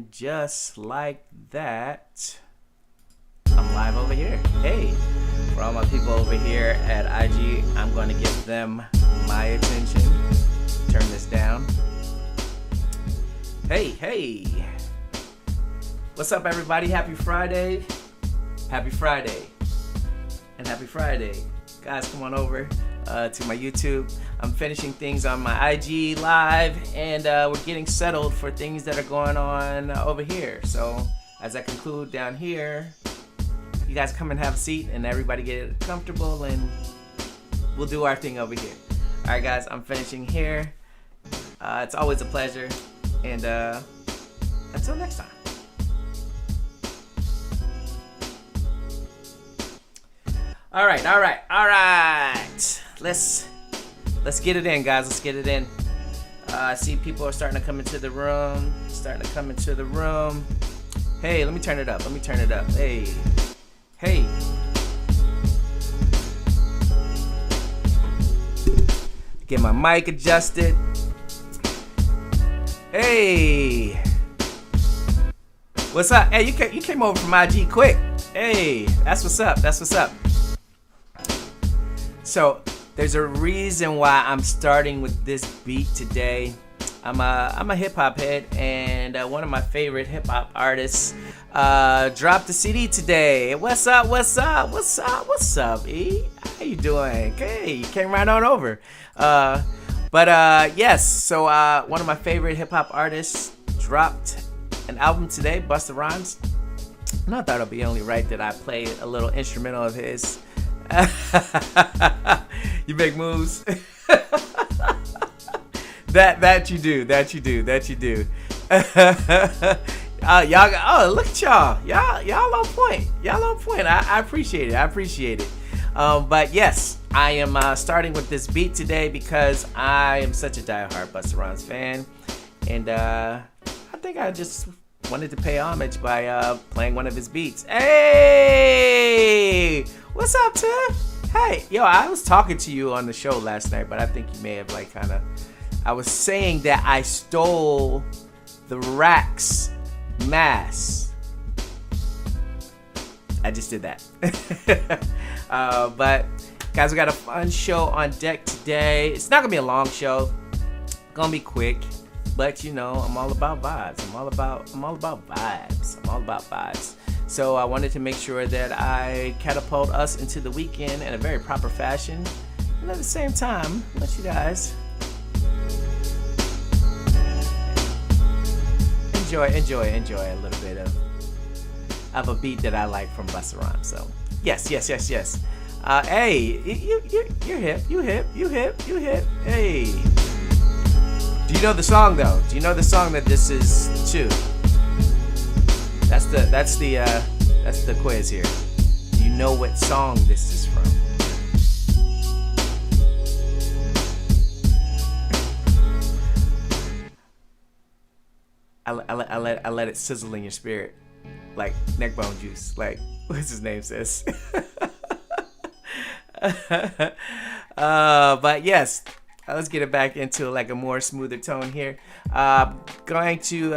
Just like that, I'm live over here. Hey, for all my people over here at IG, I'm going to give them my attention. Turn this down. Hey. What's up, everybody? Happy Friday. Happy Friday. And happy Friday. Guys, come on over to my YouTube. I'm finishing things on my IG live, and we're getting settled for things that are going on over here. So as I conclude down here, you guys come and have a seat and everybody get comfortable, and we'll do our thing over here. All right, guys, I'm finishing here. It's always a pleasure, and until next time. All right. Let's get it in, guys. Let's get it in. I see people are starting to come into the room. Hey, let me turn it up. Hey. Get my mic adjusted. Hey. What's up? Hey, you came over from IG quick. Hey, that's what's up. So there's a reason why I'm starting with this beat today. I'm a hip hop head, and one of my favorite hip hop artists dropped a CD today. What's up, E? How you doing? Okay, you came right on over. Yes. So one of my favorite hip hop artists dropped an album today, Busta Rhymes. And I thought it'd be only right that I play a little instrumental of his. You make moves. that you do. Y'all, look at y'all on point. I appreciate it. But yes, I am starting with this beat today because I am such a diehard Busta Rhymes fan, and I think I just wanted to pay homage by playing one of his beats. Hey, what's up, Tiff? Hey, yo, I was talking to you on the show last night, but I think you may have I was saying that I stole the Rax mask. I just did that. But guys, we got a fun show on deck today. It's not gonna be a long show. Gonna be quick. But you know, I'm all about vibes. I'm all about vibes. So I wanted to make sure that I catapult us into the weekend in a very proper fashion, and at the same time, let you guys enjoy a little bit of a beat that I like from Busta Rhymes. So yes. Hey, you're hip. You hip. Hey. Do you know the song though? Do you know the song that this is to? That's the quiz here. Do you know what song this is from? I let it sizzle in your spirit, like neck bone juice. Like what's his name says. But yes. Let's get it back into like a more smoother tone here. Going to,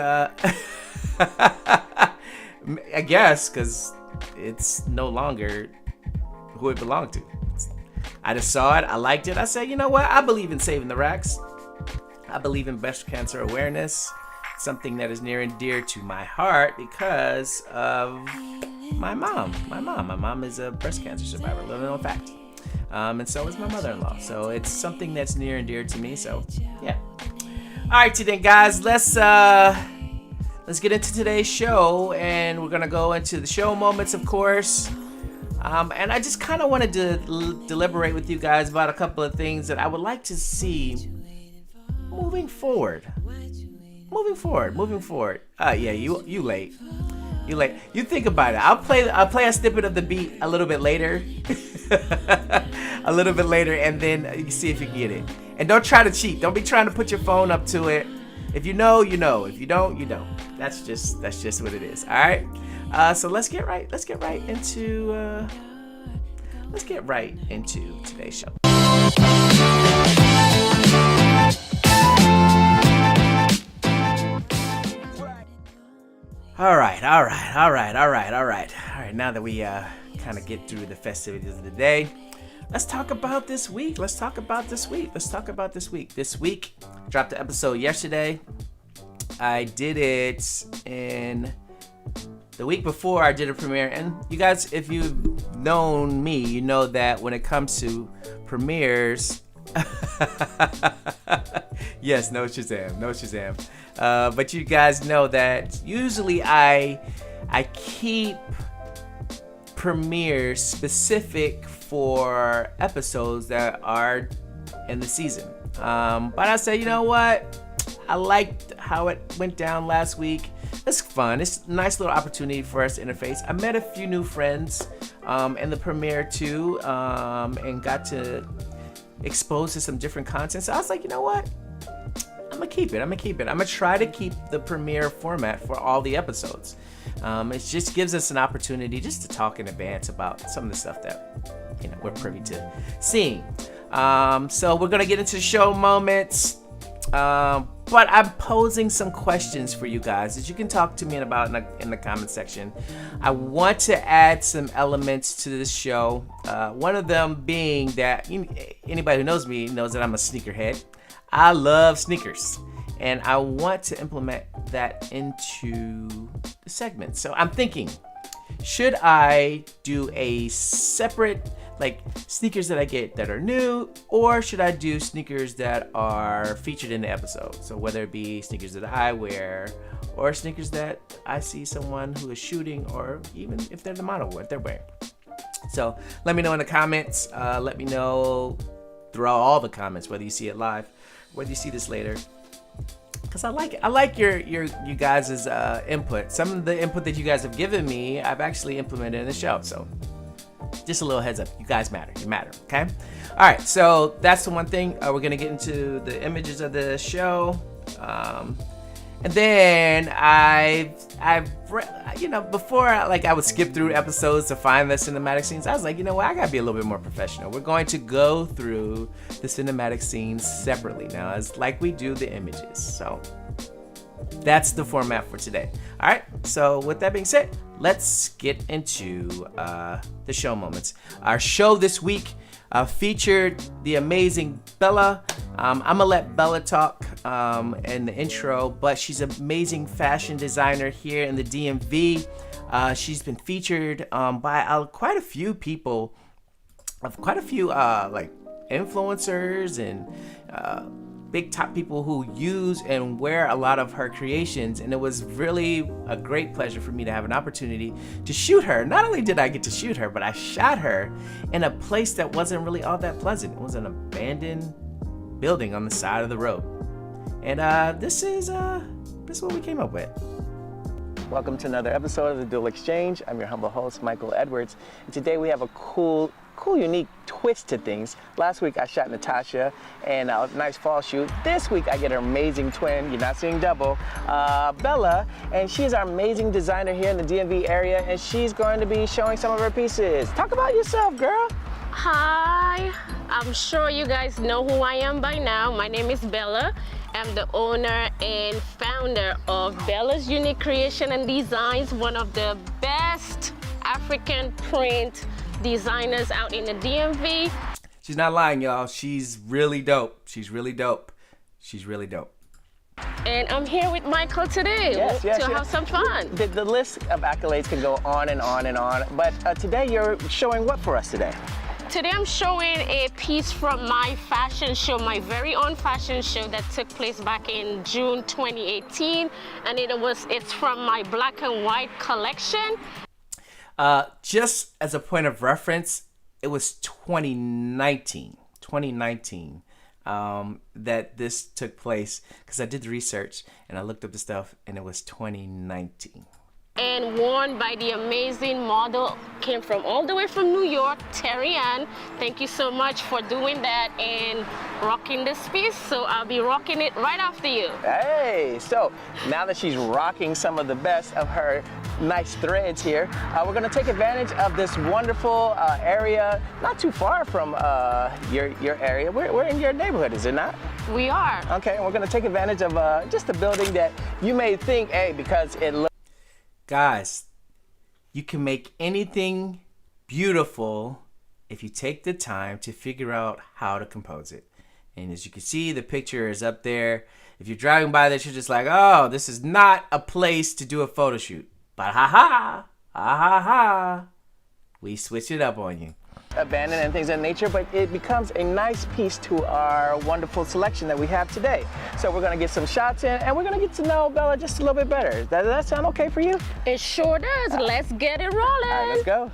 I guess, because it's no longer who it belonged to. I just saw it. I liked it. I said, you know what? I believe in saving the racks. I believe in breast cancer awareness. Something that is near and dear to my heart because of my mom. My mom is a breast cancer survivor. Little known fact. And so is my mother-in-law. So it's something that's near and dear to me. So yeah. All right, today, guys, let's get into today's show, and we're gonna go into the show moments, of course. And I just kind of wanted to deliberate with you guys about a couple of things that I would like to see moving forward. Yeah, you late. You think about it. I'll play a snippet of the beat a little bit later. And then you see if you get it. And don't try to cheat. Don't be trying to put your phone up to it. If you know, you know. If you don't, you don't. That's just what it is. All right. So let's get right into today's show. All right. Now that we kind of get through the festivities of the day, let's talk about this week. This week, dropped the episode yesterday. I did it in the week before. I did a premiere, and you guys, if you've known me, you know that when it comes to premieres, yes, no Shazam. But you guys know that usually I keep premieres specific for episodes that are in the season. But I said, you know what? I liked how it went down last week. It's fun. It's a nice little opportunity for us to interface. I met a few new friends in the premiere too, and got to expose to some different content. So I was like, you know what? I'm gonna keep it. I'm gonna try to keep the premiere format for all the episodes. It just gives us an opportunity just to talk in advance about some of the stuff that we're privy to seeing. So we're gonna get into show moments. But I'm posing some questions for you guys that you can talk to me about in the comment section. I want to add some elements to this show. One of them being that anybody who knows me knows that I'm a sneakerhead. I love sneakers, and I want to implement that into the segment. So I'm thinking, should I do a separate sneakers that I get that are new, or should I do sneakers that are featured in the episode? So whether it be sneakers that I wear or sneakers that I see someone who is shooting, or even if they're the model, what they're wearing. So let me know in the comments. Let me know throughout all the comments, whether you see it live, whether you see this later. Because I like it. I like you guys' input. Some of the input that you guys have given me, I've actually implemented in the show. So just a little heads up. You guys matter. You matter. Okay? All right. So that's the one thing. We're going to get into the images of the show. And then before I would skip through episodes to find the cinematic scenes, I was like, you know what? I got to be a little bit more professional. We're going to go through the cinematic scenes separately now, as like we do the images. So that's the format for today. All right. So with that being said, let's get into the show moments. Our show this week featured the amazing Bella. I'm gonna let Bella talk in the intro, but she's an amazing fashion designer here in the DMV. She's been featured by quite a few people, quite a few influencers and big top people who use and wear a lot of her creations, and it was really a great pleasure for me to have an opportunity to shoot her. Not only did I get to shoot her, but I shot her in a place that wasn't really all that pleasant. It was an abandoned building on the side of the road, and this is what we came up with. Welcome to another episode of the Dual Exchange. I'm your humble host, Michael Edwards, and today we have a cool, unique twist to things. Last week I shot Natasha and a nice fall shoot. This week I get her amazing twin, you're not seeing double, Bella, and she's our amazing designer here in the DMV area, and she's going to be showing some of her pieces. Talk about yourself, girl. Hi, I'm sure you guys know who I am by now. My name is Bella. I'm the owner and founder of Bella's Unique Creation and Designs, one of the best African print designers out in the DMV. She's not lying, y'all. She's really dope. And I'm here with Michael today to have some fun. The list of accolades can go on and on and on, but today you're showing what for us today? Today I'm showing a piece from my fashion show, my very own fashion show that took place back in June 2018, and it's from my black and white collection. Just as a point of reference, it was 2019 that this took place, because I did the research and I looked up the stuff, and it was 2019. And worn by the amazing model, came from all the way from New York, Terry Ann. Thank you so much for doing that and rocking this piece. So I'll be rocking it right after you. Hey, so now that she's rocking some of the best of her nice threads here, we're gonna take advantage of this wonderful area, not too far from your area. We're in your neighborhood, is it not? We are. Okay, and we're gonna take advantage of just a building that you may think, hey, because it looks. Guys, you can make anything beautiful if you take the time to figure out how to compose it. And as you can see, the picture is up there. If you're driving by this, you're just like, oh, this is not a place to do a photo shoot. But we switch it up on you. Abandoned and things of nature, but it becomes a nice piece to our wonderful selection that we have today. So we're gonna get some shots in, and we're gonna get to know Bella just a little bit better. Does that sound okay for you? It sure does. Let's get it rolling. All right, let's go.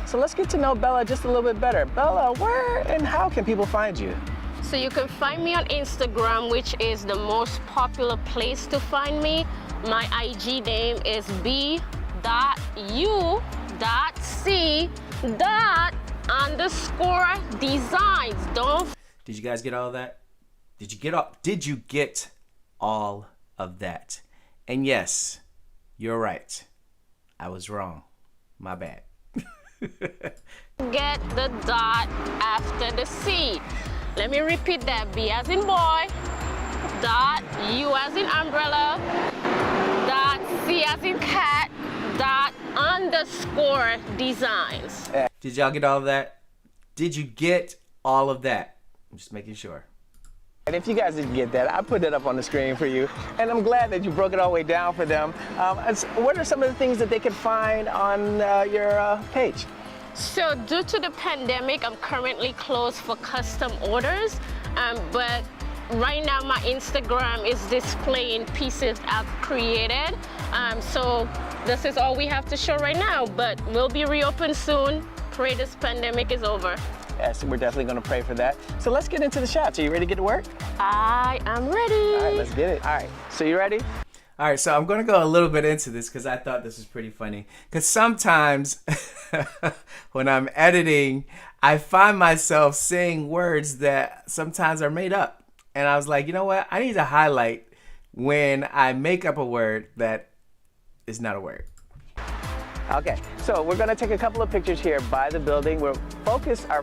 So let's get to know Bella just a little bit better. Bella, where and how can people find you? So you can find me on Instagram, which is the most popular place to find me. My IG name is b.u.c._designs. Did you guys get all of that? Did you get all of that? And yes, you're right. I was wrong. My bad. Get the dot after the C. Let me repeat that. B as in boy, dot, U as in umbrella, dot, C as in cat, dot, _designs. Did y'all get all of that? Did you get all of that? I'm just making sure. And if you guys didn't get that, I put it up on the screen for you. And I'm glad that you broke it all the way down for them. What are some of the things that they can find on your page? So due to the pandemic, I'm currently closed for custom orders, but right now my Instagram is displaying pieces I've created. So this is all we have to show right now, but we'll be reopened soon. Pray this pandemic is over. Yes, we're definitely going to pray for that. So let's get into the shots. Are you ready to get to work? I am ready. All right, let's get it. All right, so you ready? All right, so I'm going to go a little bit into this because I thought this was pretty funny. Because sometimes when I'm editing, I find myself saying words that sometimes are made up. And I was like, you know what? I need to highlight when I make up a word that is not a word. Okay, so we're going to take a couple of pictures here by the building. Our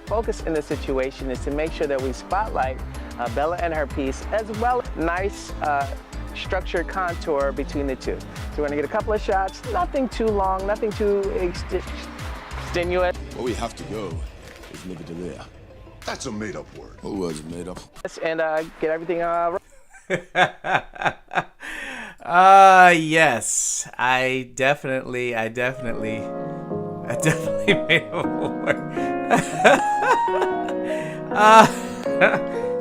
focus in the situation is to make sure that we spotlight Bella and her piece, as well as nice structured contour between the two. So we're going to get a couple of shots, nothing too long, nothing too extenuous. Where we have to go is Nicodelia. That's a made-up word. What was made up? And get everything Yes, I definitely made a word.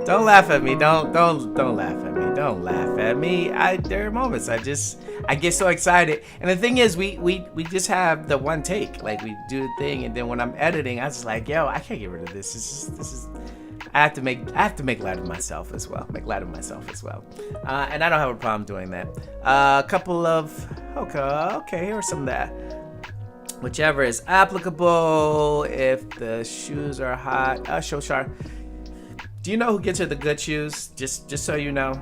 Don't laugh at me. Don't laugh at me. Don't laugh at me. There are moments I get so excited. And the thing is, we just have the one take. Like, we do the thing, and then when I'm editing, I was like, yo, I can't get rid of this. This is I have to make light of myself as well. And I don't have a problem doing that. A couple of okay, here are some of that. Whichever is applicable. If the shoes are hot, show sharp. Do you know who gets her the good shoes? Just so you know.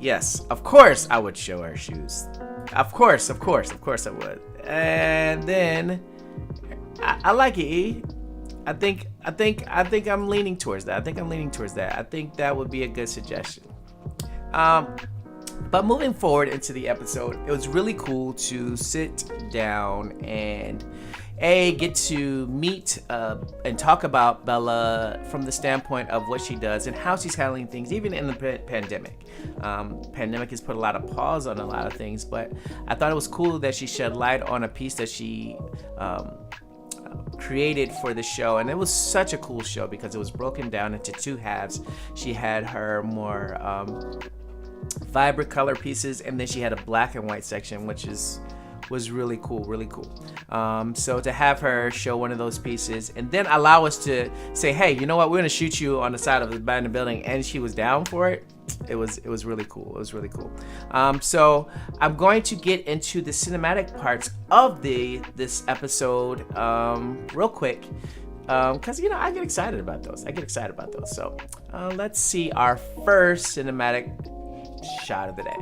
Yes, of course I would show her shoes. Of course I would. And then I like it, E. I think I'm leaning towards that. I think that would be a good suggestion. But moving forward into the episode, it was really cool to sit down and get to meet and talk about Bella from the standpoint of what she does and how she's handling things, even in the pandemic. Pandemic has put a lot of pause on a lot of things, but I thought it was cool that she shed light on a piece that she created for the show, and it was such a cool show because it was broken down into two halves. She had her more vibrant color pieces, and then she had a black and white section, which was really cool. So to have her show one of those pieces and then allow us to say, hey, you know what, we're gonna shoot you on the side of the abandoned building, and she was down for it. It was really cool. So I'm going to get into the cinematic parts of this episode real quick, because I get excited about those. So let's see our first cinematic shot of the day.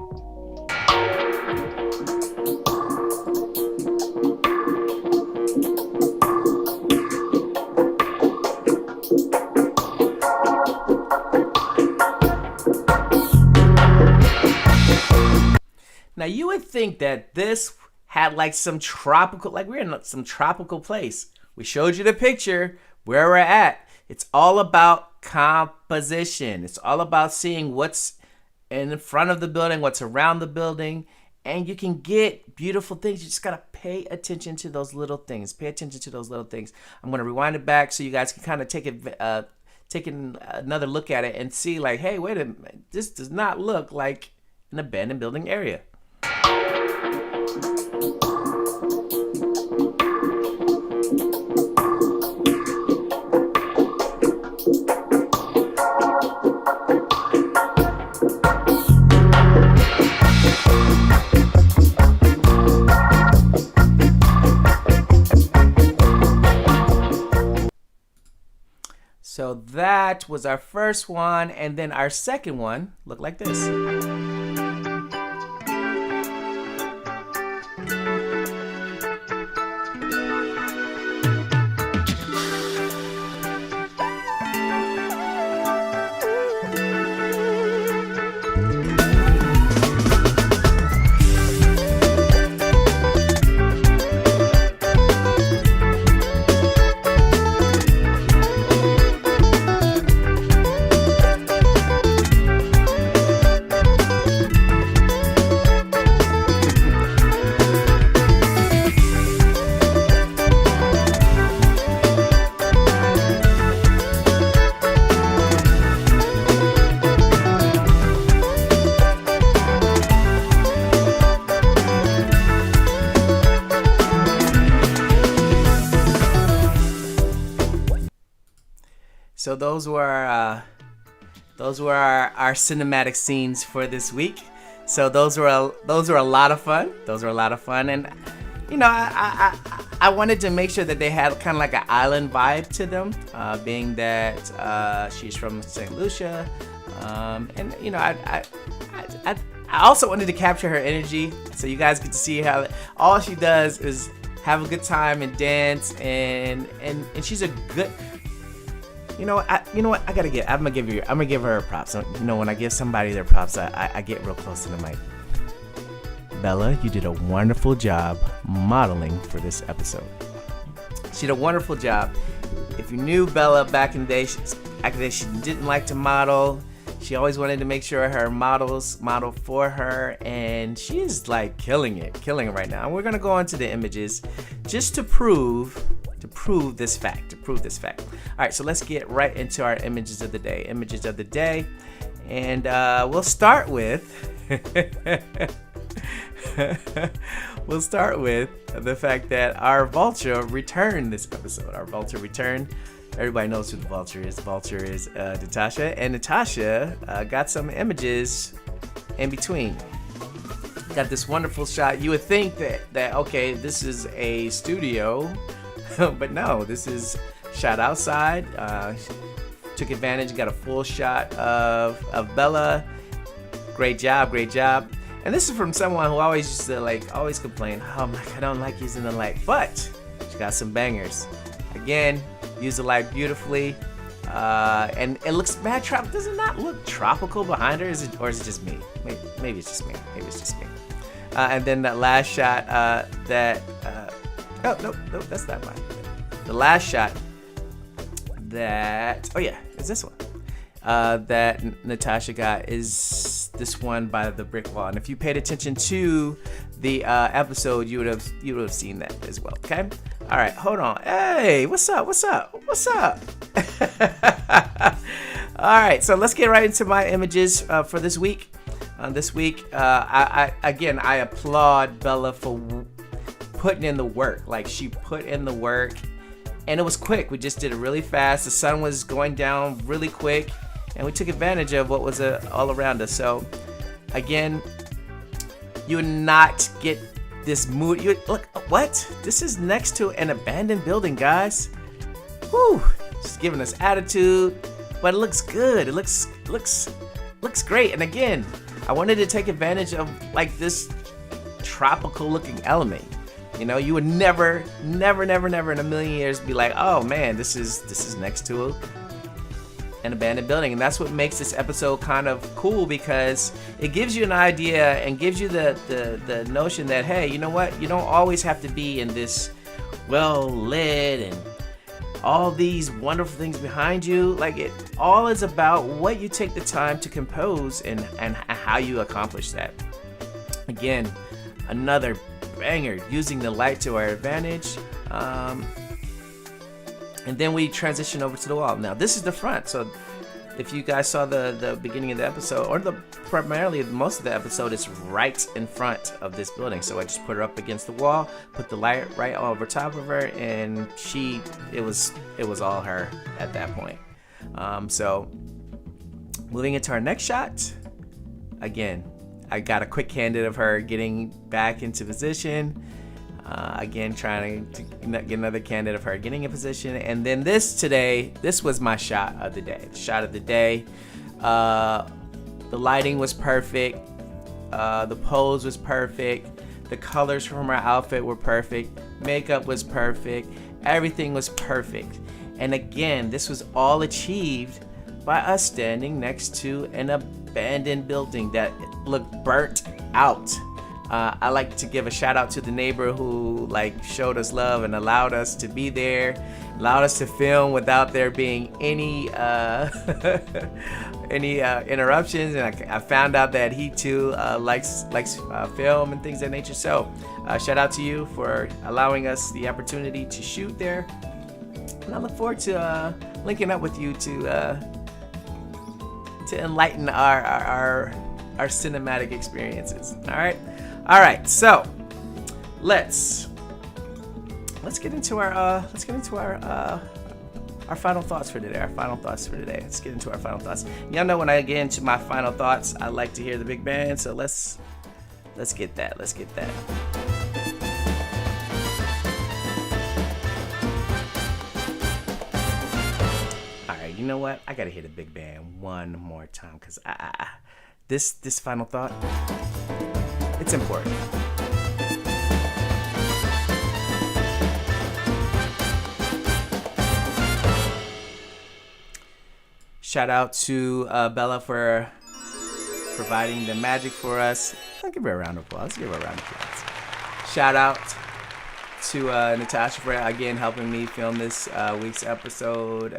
you would think that this had like some tropical, like we're in some tropical place. We showed you the picture where we're at. It's all about composition. It's all about seeing what's in front of the building, what's around the building, and you can get beautiful things. You just gotta pay attention to those little things. Pay attention to those little things. I'm gonna rewind it back so you guys can kind of take another look at it and see like, hey, wait a minute, this does not look like an abandoned building area. So that was our first one, and then our second one looked like this. So those were our cinematic scenes for this week. So those were a lot of fun. And you know, I wanted to make sure that they had kind of like an island vibe to them, being that she's from St. Lucia, and you know, I also wanted to capture her energy, so you guys get to see how all she does is have a good time and dance, and she's a good. You know what? I'm gonna give her props. You know, when I give somebody their props, I get real close to the mic. Bella, you did a wonderful job modeling for this episode. She did a wonderful job. If you knew Bella back in the day, she didn't like to model. She always wanted to make sure her models model for her, and she's like killing it right now. And we're gonna go into the images just to prove this fact. All right, so let's get right into our images of the day. And we'll start with the fact that our vulture returned this episode. Everybody knows who the vulture is. The vulture is Natasha, and Natasha got some images in between. Got this wonderful shot. You would think that okay, this is a studio, but no, this is shot outside. Took advantage, got a full shot of Bella. Great job. And this is from someone who always used to always complain, oh my God, I don't like using the light, but she got some bangers. Again, use the light beautifully, and it looks mad tropical. Does it not look tropical behind her? Or is it just me? Maybe it's just me. And then that last shot, oh no, that's not mine. The last shot is this one. That Natasha got is this one by the brick wall. And if you paid attention to the episode, you would have seen that as well. Okay. All right. Hold on. Hey, what's up? All right. So let's get right into my images for this week. I applaud Bella for putting in the work. Like, she put in the work, and it was quick. We just did it really fast. The sun was going down really quick, and we took advantage of what was all around us. So again, you would not get this mood. Look, what? This is next to an abandoned building, guys. Whew, just giving us attitude, but it looks good. It looks great. And again, I wanted to take advantage of like this tropical looking element. You know, you would never in a million years be like, oh man, this is next to an abandoned building. And that's what makes this episode kind of cool, because it gives you an idea and gives you the notion that, hey, you know what? You don't always have to be in this well lit and all these wonderful things behind you. Like, it all is about what you take the time to compose and how you accomplish that. Again, another banger, using the light to our advantage. And then we transition over to the wall. Now, this is the front. So if you guys saw the beginning of the episode, or primarily most of the episode, is right in front of this building. So I just put her up against the wall, put the light right over top of her, and it was all her at that point. So moving into our next shot, again, I got a quick candid of her getting back into position. Again, trying to get another candid of her getting in position. And then this was my shot of the day. The lighting was perfect. The pose was perfect. The colors from her outfit were perfect. Makeup was perfect. Everything was perfect. And again, this was all achieved by us standing next to an abandoned building that looked burnt out. I like to give a shout out to the neighbor who showed us love and allowed us to be there, allowed us to film without there being any interruptions. And I found out that he too likes film and things of that nature. So shout out to you for allowing us the opportunity to shoot there. And I look forward to linking up with you to enlighten our cinematic experiences. All right, so let's get into our final thoughts for today. Let's get into our final thoughts. Y'all know when I get into my final thoughts, I like to hear the big band. So let's get that. All right, you know what? I gotta hear the big band one more time, because this final thought, it's important. Shout out to Bella for providing the magic for us. I'll give her a round of applause. Shout out to Natasha for again helping me film this week's episode.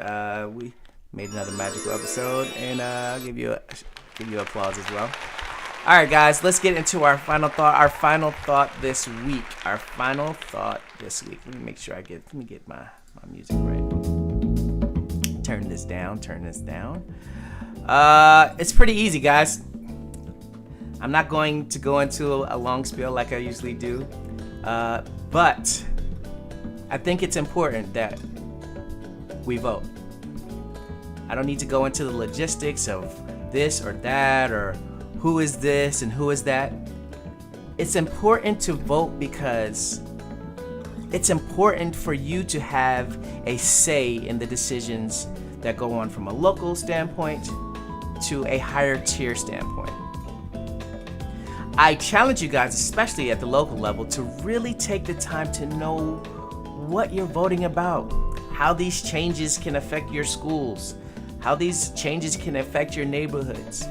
We made another magical episode, and I'll give you applause as well. All right, guys, let's get into our final thought. Our final thought this week. Let me make sure let me get my music right. Turn this down. It's pretty easy, guys. I'm not going to go into a long spiel like I usually do, but I think it's important that we vote. I don't need to go into the logistics of this or that, or who is this and who is that. It's important to vote because it's important for you to have a say in the decisions that go on from a local standpoint to a higher tier standpoint. I challenge you guys, especially at the local level, to really take the time to know what you're voting about, how these changes can affect your schools, how these changes can affect your neighborhoods,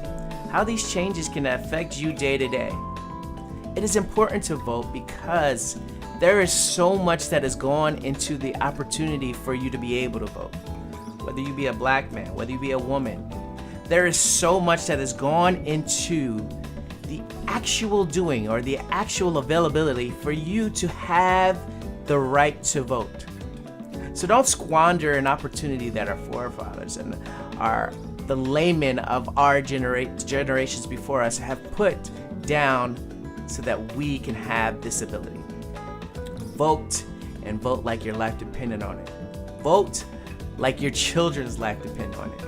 how these changes can affect you day to day. It is important to vote because there is so much that has gone into the opportunity for you to be able to vote. Whether you be a black man, whether you be a woman, there is so much that has gone into the actual doing or the actual availability for you to have the right to vote. So don't squander an opportunity that our forefathers and the laymen of our generations before us have put down so that we can have this ability. Vote, and vote like your life depended on it. Vote like your children's life depend on it.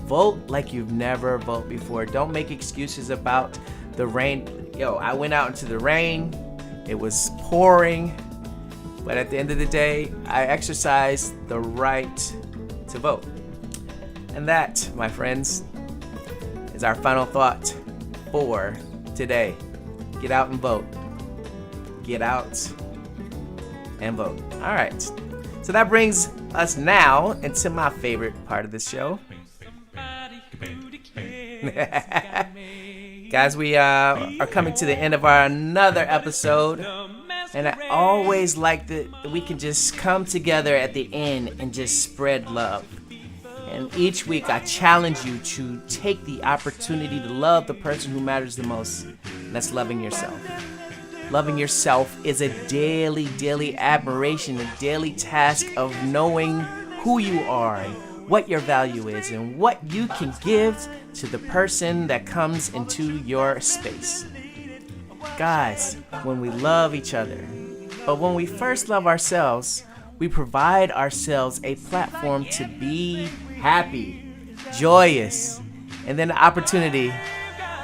Vote like you've never voted before. Don't make excuses about the rain. I went out into the rain. It was pouring. But at the end of the day, I exercised the right to vote. And that, my friends, is our final thought for today. Get out and vote. Get out and vote. All right. So that brings us now into my favorite part of the show, Guys, we are coming to the end of another episode. And I always like that we can just come together at the end and just spread love. And each week I challenge you to take the opportunity to love the person who matters the most. And that's loving yourself. Loving yourself is a daily admiration, a daily task of knowing who you are and what your value is and what you can give to the person that comes into your space. Guys, when we love each other, but when we first love ourselves, we provide ourselves a platform to be happy, joyous, and then the opportunity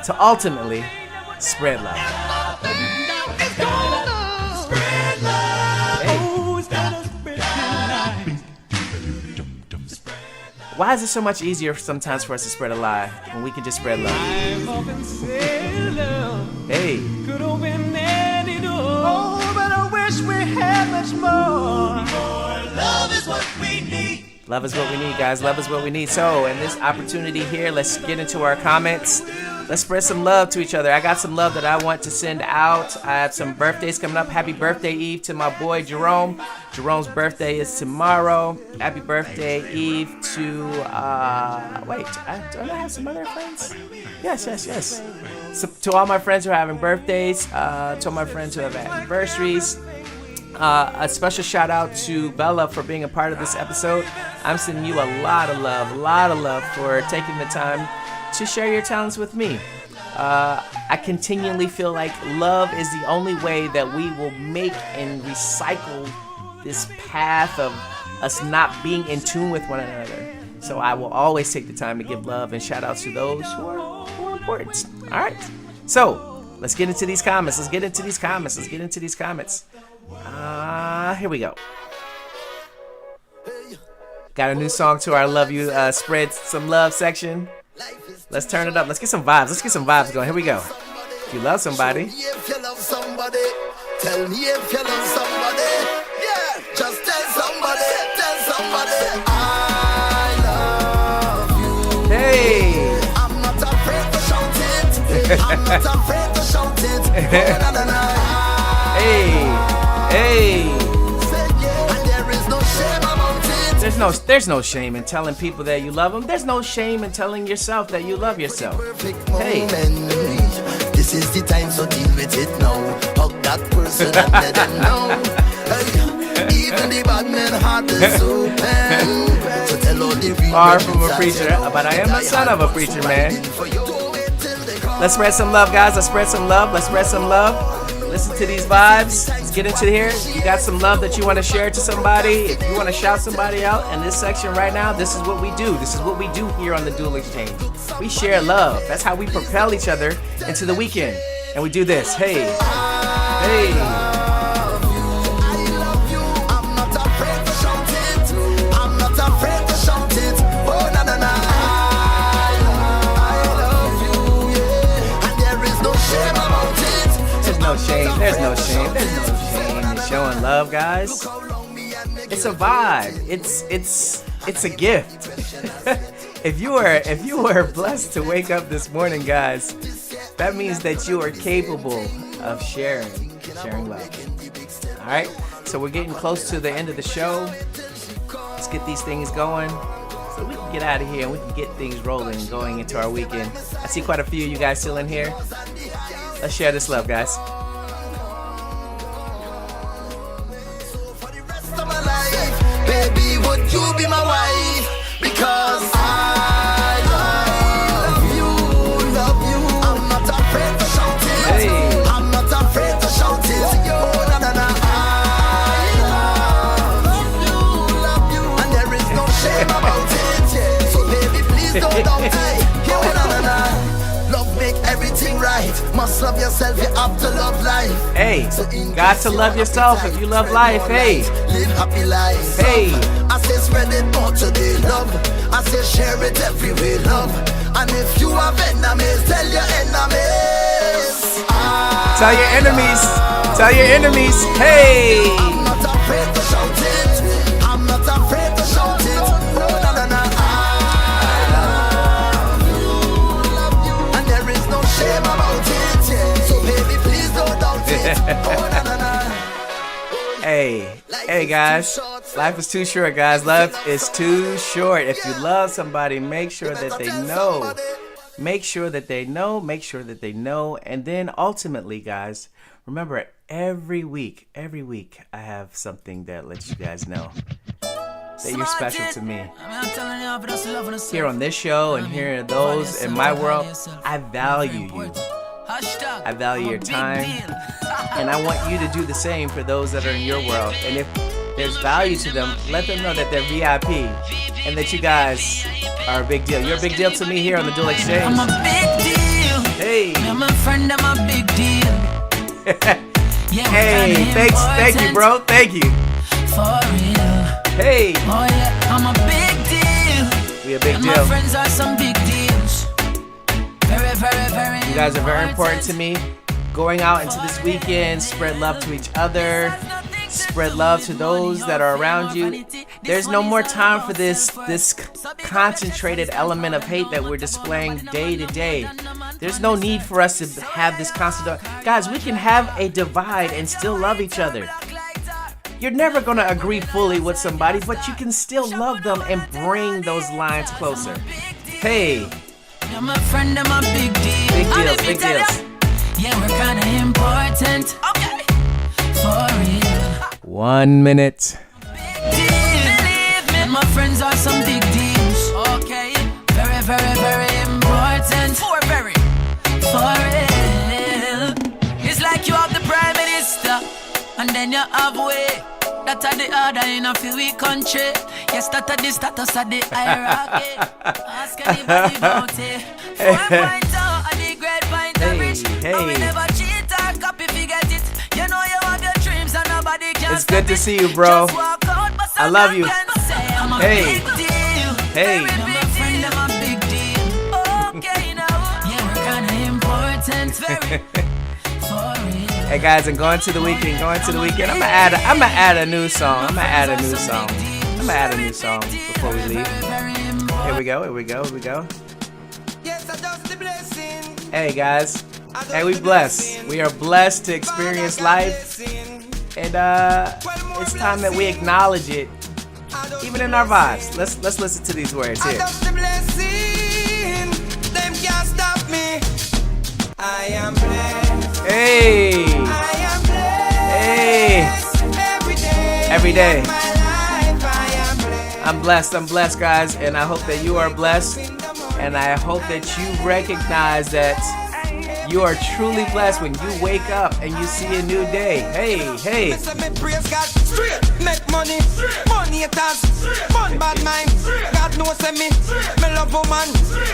to ultimately spread love. Why is it so much easier sometimes for us to spread a lie when we can just spread love? Hey. Oh, but I wish we had much more. Love is what we need. Love is what we need, guys. Love is what we need. So, in this opportunity here, let's get into our comments. Let's spread some love to each other. I got some love that I want to send out. I have some birthdays coming up. Happy birthday, Eve, to my boy, Jerome. Jerome's birthday is tomorrow. Happy birthday, Eve, to, don't I have some other friends? Yes. So, to all my friends who are having birthdays, to all my friends who have anniversaries, a special shout out to Bella for being a part of this episode. I'm sending you a lot of love for taking the time to share your talents with me. I continually feel like love is the only way that we will make and recycle this path of us not being in tune with one another. So I will always take the time to give love and shout outs to those who are important. All right. So let's get into these comments. Here we go. Got a new song to our Love You Spread Some Love section. Let's turn it up. Let's get some vibes going. Here we go. If you love somebody. If you love somebody, tell me if you love somebody. Yeah, just tell somebody I love you. Hey. I'm not afraid to shout it. I'm not afraid to shout it. Hey. And there is no shame about it. There's no shame in telling people that you love them. There's no shame in telling yourself that you love yourself. Hey. This is the time, so deal with it now. Hug that person and let them know. Even the bad men heart is open. So tell all the real Far from a preacher, but I am the son of a preacher, man. Let's spread some love, guys. Let's spread some love. Listen to these vibes. Let's get into here. You got some love that you want to share to somebody. If you want to shout somebody out in this section right now, this is what we do. This is what we do here on the Dual Exchange. We share love. That's how we propel each other into the weekend. And we do this. Hey. There's no shame in showing love, guys. It's a vibe. It's a gift. If you were blessed to wake up this morning, guys, that means that you are capable of sharing love. All right. So we're getting close to the end of the show. Let's get these things going so we can get out of here and we can get things rolling and going into our weekend. I see quite a few of you guys still in here. Let's share this love, guys. Baby, would you be my wife? Because I love you. I'm not afraid to shout it. Hey. I'm not afraid to shout it. Oh, na na na. I love you. And there is no shame about it. So baby, please don't doubt it. Oh, na na na. Love make everything right. Must love yourself, you have to love life. Hey, got to love yourself if you love life. Hey, live happy life. Hey, I say spread it more today, love. I say share it every way, love. And if you have enemies, tell your enemies. Tell your enemies. Hey. I'm not afraid to shout it. I'm not afraid to shout it. No, no, no, no. I love you. Hey guys, life is too short, guys. Life is too short. If you love somebody, make sure that they know. Make sure that they know. Make sure that they know. And then ultimately, guys, remember every week, I have something that lets you guys know that you're special to me. Here on this show and here in those in my world, I value you. I value your time. And I want you to do the same for those that are in your world. And if there's value to them, let them know that they're VIP and that you guys are a big deal. You're a big deal to me here on the Dual Exchange. I'm a big deal. Hey. I'm a friend, I'm a big deal. Yeah, hey, thank you, bro. Thank you. For real. Hey. Oh yeah, I'm a big deal. We a big and deal. My friends are some big deals. Very, very, very. You guys are very important to me. Going out into this weekend, spread love to each other. Spread love to those that are around you. There's no more time for this concentrated element of hate that we're displaying day to day. There's no need for us to have this constant. Guys, we can have a divide and still love each other. You're never going to agree fully with somebody, but you can still love them and bring those lines closer. Hey. You're my friend, I'm a big deal. Big deals, big deals. Yeah, we're kind of important. Okay. For real. 1 minute. Big deal. Believe me, my friends are some big deals. Okay. Very, very, very important. For very. For real. It's like you have the Prime Minister, and then you have way. That are the order in a few country. Yes, that are the status of the hierarchy. Ask anybody about it. 4.0 and the great point of rich. And we never cheat or copy, forget it. You know you have your dreams and nobody can. It's good to see you, bro. I love you. Hey. Hey. I'm a friend, I'm a big deal. Okay, now. Yeah, we're kind of important. Very. Hey guys, and going to the weekend. I'm gonna add a new song. I'm gonna add a new song before we leave. Here we go. Hey guys. Hey, we blessed. We are blessed to experience life. And it's time that we acknowledge it. Even in our vibes. Let's listen to these words here. I am blessed. Hey. I am blessed. Hey. Every day. I'm blessed, guys, and I hope that you are blessed, and I hope that you recognize that you are truly blessed when you wake up and you see a new day. Hey. Make money, money it has, man bad mind. God knows me love woman,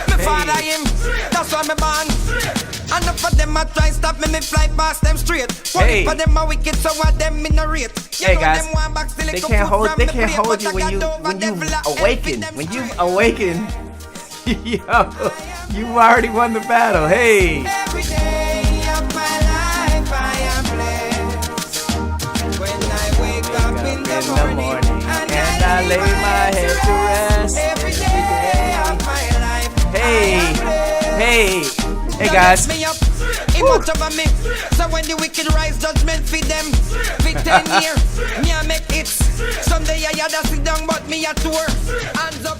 me father him, that's why me born. Enough of them a try stop me fly past them straight. Hey. For them a wicked, so what them in a rate. Hey guys, they can't hold you when you awaken. When you awaken, yo, you already won the battle. Hey. Every day of my life I am blessed. When I wake up in the morning and I lay my head to rest. Every day of my life. Hey guys. Much over me. So when the wicked rise, judgment feed them. For 10 years, me I make it. Someday I had to sit down, but me a tour.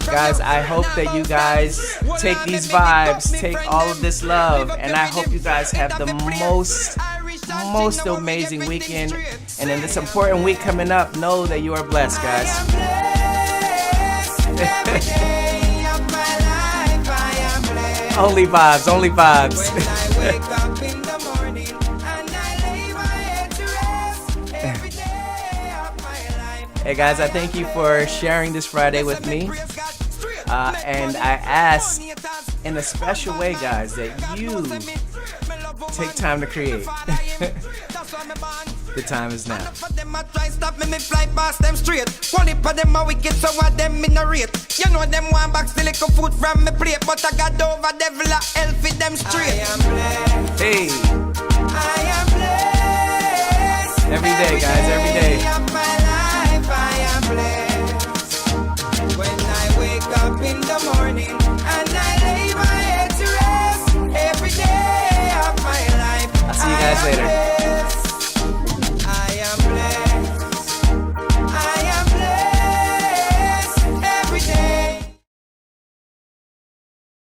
Guys, I hope that you guys take these vibes, take all of this love, and I hope you guys have the most amazing weekend. And in this important week coming up, know that you are blessed, guys. Only vibes. Hey guys, I thank you for sharing this Friday with me. And I ask in a special way, guys, that you take time to create. The time is now. Fly past them straight. One heap of them are wicked, so what them in a rate. You know them one back still little food from me plate, but I got over devil a hell for them straight. I am blessed. Hey. I am blessed. Every day, guys, every day. Of my life, I am blessed. When I wake up in the morning and I lay my head to rest. Every day of my life. I'll see you guys later.